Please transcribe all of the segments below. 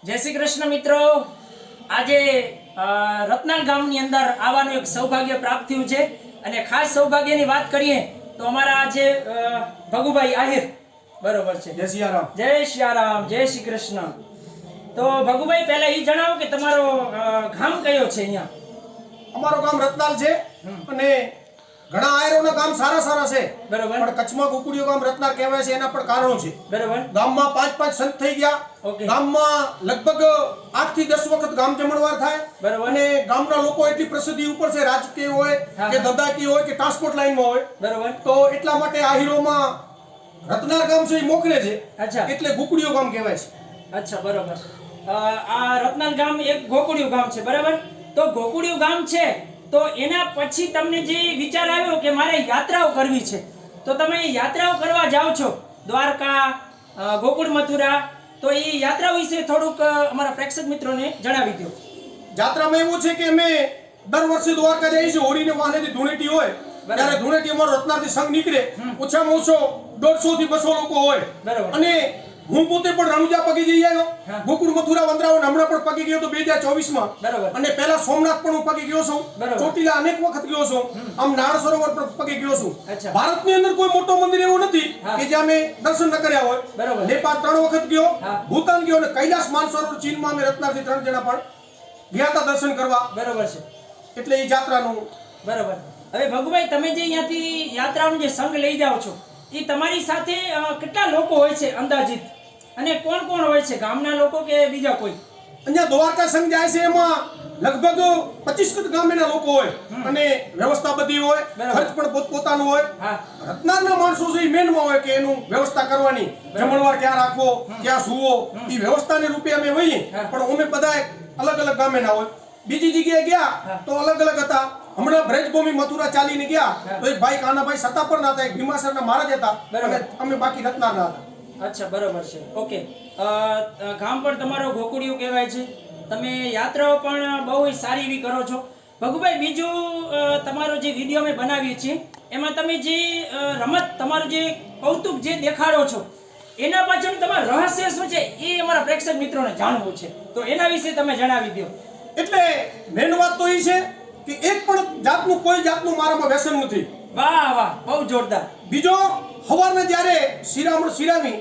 જય શ્રી કૃષ્ણ મિત્રો, આજે રત્નાલ ગામની અંદર આવવાનું એક સૌભાગ્ય પ્રાપ્ત થયું છે અને ખાસ સૌભાગ્યની વાત કરીએ તો અમારા આજે ભગુભાઈ આહિર બરોબર છે। જય સિયારામ। જય સિયારામ, જય શ્રી કૃષ્ણ। તો ભગુભાઈ પહેલા એ જણાવો કે તમારો ગામ કયો છે? અહીંયા અમારો ગામ રત્નાલ છે અને ઘણા આયરોના ગામ સારા સારા છે બરોબર, પણ કચ્છમાં ગોકુળિયો ગામ રત્નાલ કહેવાય છે એના પણ કારણો છે બરોબર। ગામમાં 5-5 સંત થઈ ગયા। ઓકે। ગામમાં લગભગ 8 થી 10 વખત ગામ જમણવાર થાય બરોબર। અને ગામના લોકો એટલી પ્રસિદ્ધિ ઉપર છે, રાજકીય હોય કે ધંધાકીય હોય કે ટ્રાન્સપોર્ટ લાઈનમાં હોય બરોબર, તો એટલા માટે આહિરોમાં રત્નાલ ગામ છે એ મોખરે છે। અચ્છા, એટલે ગોકુળિયો ગામ કહેવાય છે। અચ્છા, બરોબર। આ રત્નાલ ગામ એક ગોકુળિયું ગામ છે, બરાબર। તો ગોકુળિયું ગામ છે તો એના પછી તમને જે વિચાર આવ્યો કે મારે યાત્રાઓ કરવી છે, તો તમે યાત્રાઓ કરવા જાઓ છો દ્વારકા, ગોકુળ, મથુરા, તો એ યાત્રા વિશે થોડુંક અમારા પ્રેક્ષક મિત્રોને જણાવી દો। યાત્રામાં એવું છે કે અમે દર વર્ષે દ્વારકા જઈએ છીએ। હોળીને વાહનેથી ધૂળેટી હોય ત્યારે ધૂળેટી અમારો રત્નાલથી સંઘ નીકળે, ઓછામાં ઓછો 150 થી 200 લોકો હોય। બરાબર। અને હું પોતે પણ રણુજા પગી જઈ આવ્યો, ગોકુળ, મથુરા, વંદરાવન હમણાં પણ પગી ગયો તો 2024માં। બરાબર। અને પહેલા સોમનાથ પણ હું પગી ગયો છું, બરાબર। ચોટીલા અનેક વખત ગયો છું, આમ નાળ સરોવર પણ પગી ગયો છું। અચ્છા। ભારતની અંદર કોઈ મોટો મંદિર એવું નથી કે જ્યાં મેં દર્શન ન કર્યા હોય। બરાબર। નેપાળ 3 વખત ગયો, હા। ભૂતાન ગયો અને કૈલાસ માનસરોવર ચીનમાં અમે રત્નાલથી 3 જણા પણ ગયા હતા દર્શન કરવા। બરાબર છે, એટલે એ જાત્રાનું બરાબર। હવે ભગુભાઈ, તમે જે અહીંયાથી યાત્રાનો જે સંઘ લઈ જાઓ છો એ તમારી સાથે કેટલા લોકો હોય છે અંદાજિત, અને કોણ કોણ હોય છે, ગામના લોકો કે બીજા કોઈ? અહીંયા દ્વારકા સંઘ જાય છે એમાં લગભગ 25 ગામના લોકો હોય અને વ્યવસ્થા બધી હોય, ખર્ચ પણ પોતપોતાનો હોય। હા, રત્નાલના માણસો છે એ મેનમાં હોય કે એનું વ્યવસ્થા કરવાની, જમણવાર ક્યાં રાખવો, ક્યાં સૂવો, એ વ્યવસ્થાને રૂપે અમે હોઈએ, પણ અમે બધા અલગ અલગ ગામેના હોય। બીજી જગ્યાએ ગયા તો અલગ અલગ હતા। હમણાં બ્રજભૂમિ મથુરા ચાલીને ગયા તો એક ભાઈ કાનાભાઈ સતાપરના હતા, એક ભીમાસરના મહારાજ હતા અને અમે બાકી રત્નાલના હતા। અચ્છા, બરાબર છે, ઓકે। ગામ પણ તમારો ગોકુળિયું કહેવાય છે, તમે યાત્રાઓ પણ બહુ સારી એવી કરો છો। ભગુભાઈ, બીજું તમારો જે વિડીયો મેં બનાવીએ છીએ એમાં તમે જે રમત, તમારું જે કૌતુક જે દેખાડો છો એના પાછળ તમારું રહસ્ય શું છે એ અમારા પ્રેક્ષક મિત્રોને જાણવું છે, તો એના વિશે તમે જણાવી દો। એટલે મેન વાત તો એ છે કે એક પણ જાતનું કોઈ જાતનું મારામાં વ્યસન નથી। વાહ વાહ, બહુ જોરદાર। બીજો, સવારના જ્યારે શિરામણ શિરામી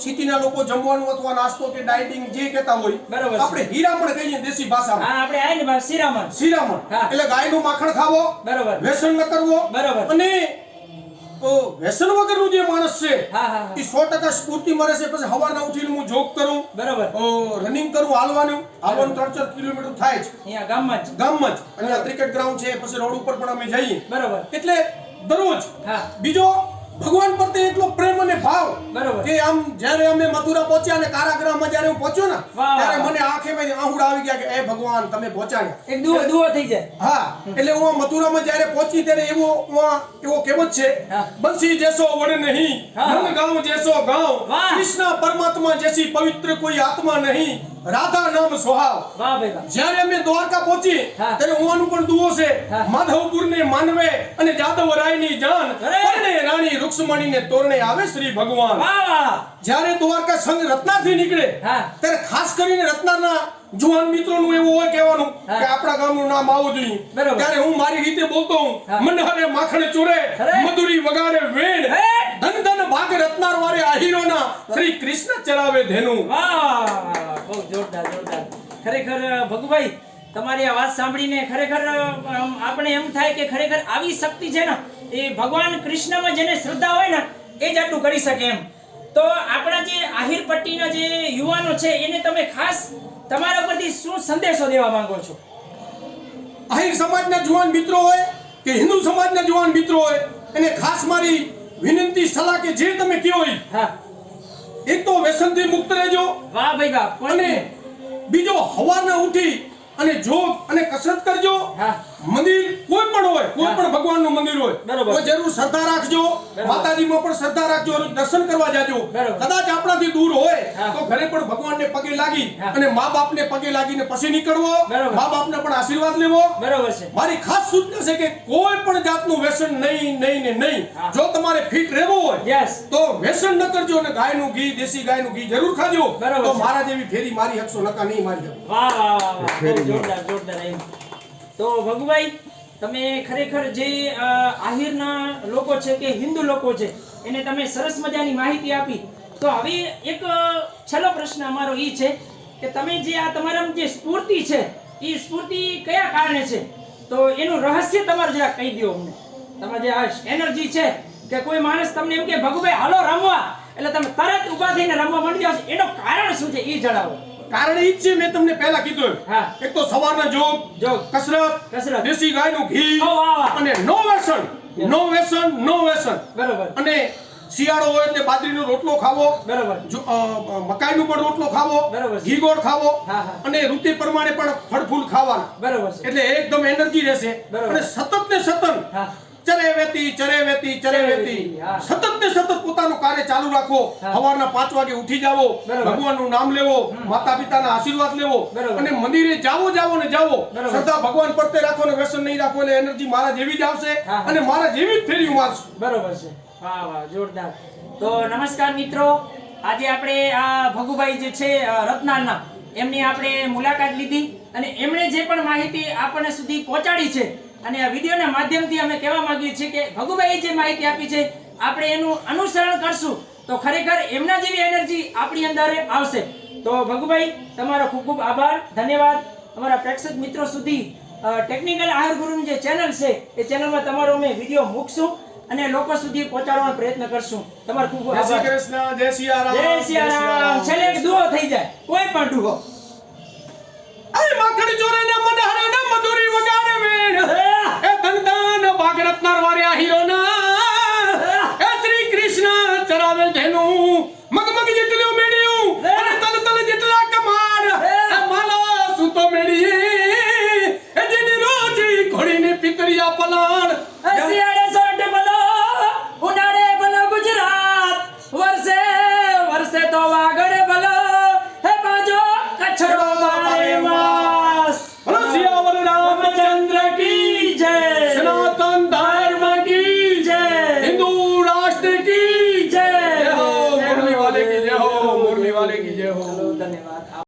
સિટીના લોકો જમવાનું અથવા નાસ્તો કે ડાયટિંગ જે કહેતા હોય, બરાબર છે। આપણે હીરામણ કહીએ દેશી ભાષામાં। હા, આપણે આય ને શિરામણ, શિરામણ હા। એટલે ગાયનું માખણ ખાવો, બરાબર, વ્યસન ન કરવો, બરાબર। અને વ્યસન વગરનું જે માણસ છે હા હા એ 100% સ્ફૂર્તિ મળે છે। પછી સવારના ઉઠીને હું જોગ કરું, બરાબર, રનિંગ કરું, હાલવાનું 3-4 કિલોમીટર થાય જ અહીંયા ગામમાં જ, ગામમાં જ। અહીંયા ક્રિકેટ ગ્રાઉન્ડ છે, પછી રોડ ઉપર પણ અમે જઈએ, બરાબર, એટલે દરરોજ। હા, બીજો, ભગવાન પ્રત્યે એટલો પ્રેમ અને ભાવ બરાબર કે આમ જ્યારે અમે મથુરા પહોંચ્યા અને કારાગૃહમાં જ્યારે હું પહોંચ્યો ને વાહ, ત્યારે વાહ। મને આંખેમાં આહુડા આવી ગયા કે એ ભગવાન તમે પહોંચાડ્યા। એક દુઓ થઈ જાય। હા, એટલે હું મથુરામાં જ્યારે પહોંચી ત્યારે એવો કહેવત છે, હા। બંસી જેસો વડ નહીં, હા। મન ગાँव જેસો ગાँव, વાહ। કૃષ્ણ પરમાત્મા જેસી પવિત્ર કોઈ આત્મા નહીં, રાધા નામ સોહાવ। વાહ ભાઈ વાહ, જ્યારે અમે દ્વારકા પહોંચી હા। ત્યારે ઉવાનું પણ દુઓ છે, હા। માધવપુરને માનવે અને જાદવરાયની જાન, અરે! પરણે રાણી રૂક્ષ્મણીને તોરણે આવે શ્રી ભગવાન। વાહ વાહ, જ્યારે દ્વારકા સંઘ રત્નાલથી નીકળે હા। ત્યારે ખાસ કરીને રત્નાલના જુવાન મિત્રોનું એવું હોય કહેવાનું હા। કે આપણા ગામનું નામ આવવું જોઈએ। બરાબર। ત્યારે હું મારી રીતે બોલતો હું, હા। મનહરે માખણ ચોરે, અરે! મધુરી વગાડે વેણ, હે! ધન ધન ભાગ રત્નાર વારે આહીરોના, શ્રી કૃષ્ણ ચલાવે ધેનું। વાહ, બહુ જોરદાર જોરદાર। ખરેખર ભગુભાઈ, તમારી આ વાત સાંભળીને ખરેખર આપણે એમ થાય કે ખરેખર આવી શક્તિ છે ને એ ભગવાન કૃષ્ણમાં જેને શ્રદ્ધા હોય ને એ જ આટલું કરી શકે એમ। તો આપણા જે આહિર પટ્ટીના જે યુવાનો છે એને તમે ખાસ તમારા ઉપરથી શું સંદેશો દેવા માંગો છો? આહિર સમાજના જુવાન મિત્રો હોય કે હિન્દુ સમાજના જુવાન મિત્રો હોય, એને ખાસ મારી વિનંતી સલાહ કે જે તમે કહો એ, હા, એક તો વ્યસનથી મુક્ત રહેજો, વાહ ભાઈ વાહ, અને બીજો સવારના ઉઠી અને જોગ અને કસરત કરજો, હા, મંદિર કોઈ પણ હોય, કોઈ પણ ભગવાનનું મંદિર હોય, બરોબર. તો જરૂર શ્રદ્ધા રાખજો. બરોબર. માતાજીમાં પણ શ્રદ્ધા રાખજો, રોજ દર્શન કરવા જાજો. બરોબર. કદાચ આપણાથી દૂર હોય હા. તો ઘરે પણ ભગવાનને પગે લાગી હા. અને મા બાપને પગે લાગીને પછી નીકળવો. બરોબર. મા બાપને પણ આશીર્વાદ લેવો. બરોબર છે. મારી ખાસ સૂચના છે કે કોઈ પણ જાતનું વ્યસન નહીં, નહીં ને નહીં. હા. જો તમારે ફિટ રહેવું હોય યસ. તો વ્યસન ન કરજો અને ગાયનું ઘી, દેશી ગાયનું ઘી જરૂર ખાજો. બરોબર તો છે. મારા જેવી ફેરી મારી શકશો, નકા નહીં મારી શકો. વાહ વાહ વાહ વાહ. બહુ જોરદાર જોરદાર એમ. તો ભગુભાઈ, તમે ખરેખર જે આહિરના લોકો છે કે હિન્દુ લોકો છે એને તમે સરસ મજાની માહિતી આપી. તો હવે એક છેલ્લો પ્રશ્ન અમારો ઈ છે કે તમે જે આ તમારા જે સ્ફૂર્તિ છે એ સ્ફૂર્તિ કયા કારણે છે, તો એનું રહસ્ય તમારું જરા કહી દો અમને. તમારે જે આ એનર્જી છે કે કોઈ માણસ તમને એમ કે ભગુભાઈ હાલો રમવા, એટલે તમે તરત ઊભા થઈને રમવા માંડી જાવ છો, એનું કારણ શું છે એ જણાવો. કારણ ઈ જ છે, મેં તમને પહેલા કીધું એમ. હા. એક તો સવારના જોગ, જોગ, કસરત, કસરત. દેશી ગાયનું ઘી ઓ વાહ વાહ. અને નો વ્યસન, નો વ્યસન, નો વ્યસન. બરોબર અને શિયાળો હોય એટલે બાજરીનો રોટલો ખાવો, બરોબર. મકાઈનો પણ રોટલો ખાવો, બરોબર છે. ઘી ગોળ ખાવો હા, હા. અને ઋતુ પ્રમાણે પણ ફળ ફૂલ ખાવાના. બરોબર છે. એટલે એકદમ એનર્જી રહેશે. બરોબર. અને સતત ને સતત હા. ચરે વેતી હા. સતત ને સતત પોતાનું કાર્ય ચાલુ રાખો. હા. સવારના 5 વાગે ઉઠી જાવો, બરોબર. ભગવાનનું નામ લેવો, માતા પિતાના આશીર્વાદ લેવો બરોબર. અને મંદિરે જાવો ને જાવો. બરોબર. શ્રદ્ધા ભગવાન પ્રત્યે રાખો ને વ્યસન નહીં રાખો એટલે એનર્જી મારા જેવી જ આવશે હા. અને મારા જેવી જ ફેરી મારશું. બરોબર છે. વાહ વાહ જોરદાર. તો નમસ્કાર મિત્રો, આજે આપણે આ ભગુભાઈ જે છે રત્નાના, એમની આપણે મુલાકાત લીધી અને એમણે જે પણ માહિતી આપણને સુધી પહોંચાડી છે અને આ વિડીયોના માધ્યમથી અમે કહેવા માંગીએ છીએ કે ભગુભાઈએ જે માહિતી આપી છે આપણે એનું અનુસરણ કરશું તો ખરેખર એમના જેવી એનર્જી આપણી અંદર આવશે. તો ભગુભાઈ, તમારો ખૂબ ખૂબ આભાર, ધન્યવાદ. અમારા પ્રેક્ષક મિત્રો સુધી ટેકનિકલ આહાર ગુરુની જે ચેનલ છે એ ચેનલમાં તમારો અમે વિડીયો મૂકશું અને લોકો સુધી પહોંચાડવાનો પ્રયત્ન કરશું. તમારો ખૂબ ખૂબ જય શ્રી આભાર. કૃષ્ણ, જય સિયારામ, જય સિયારામ. છેલ્લે એક દુહો થઈ જાય, કોઈ પણ દુહો. અરે માખણ ચોરે ને મનહરે ને મધુરી વગાડે વેણ, એ ધનદાન ભાગરત્નાર વાર્યા હીરોના, એ શ્રી કૃષ્ણ ચરાવે ધેનું, મગમગ જેટલું મેળ્યું અને તલ તલ જેટલા કમાડ, એ માલા સુતો મેળી, એ જેની રોજી ઘોડીની પિતરિયા પલાણ. સિયારામ.